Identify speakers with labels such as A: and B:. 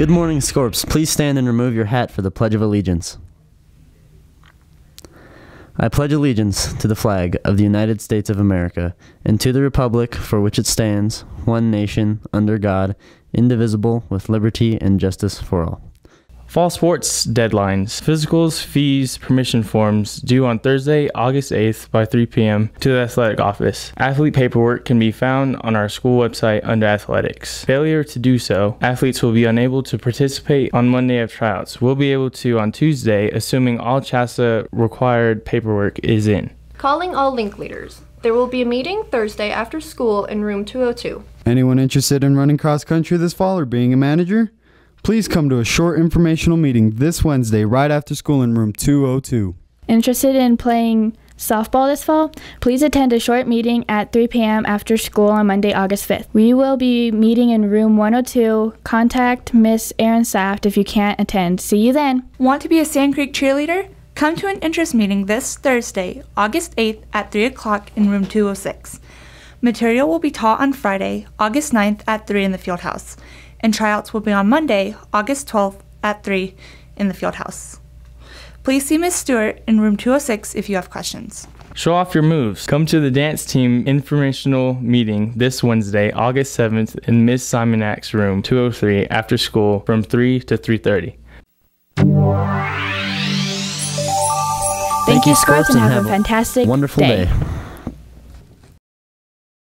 A: Good morning, Scorps. Please stand and remove your hat for the Pledge of Allegiance. I pledge allegiance to the flag of the United States of America and to the republic for which it stands, one nation, under God, indivisible, with liberty and justice for all.
B: Fall sports deadlines. Physicals, fees, permission forms due on Thursday, August 8th by 3 p.m. to the athletic office. Athlete paperwork can be found on our school website under athletics. Failure to do so, athletes will be unable to participate on Monday of tryouts. We'll be able to on Tuesday, assuming all CHSAA required paperwork is in.
C: Calling all link leaders. There will be a meeting Thursday after school in room 202.
D: Anyone interested in running cross country this fall or being a manager? Please come to a short informational meeting this Wednesday right after school in room 202.
E: Interested in playing softball this fall? Please attend a short meeting at 3 p.m. after school on Monday, August 5th. We will be meeting in room 102. Contact Miss Erin Saft if you can't attend. See you then.
F: Want to be a Sand Creek cheerleader? Come to an interest meeting this Thursday, August 8th at 3 o'clock in room 206. Material will be taught on Friday, August 9th at 3 in the field house, and tryouts will be on Monday, August 12th at 3 in the field house. Please see Ms. Stewart in room 206 if you have questions.
B: Show off your moves. Come to the dance team informational meeting this Wednesday, August 7th in Ms. Simonak's room 203 after school from 3 to 3:30.
E: Thank you, Scorps, and have a fantastic
A: wonderful day.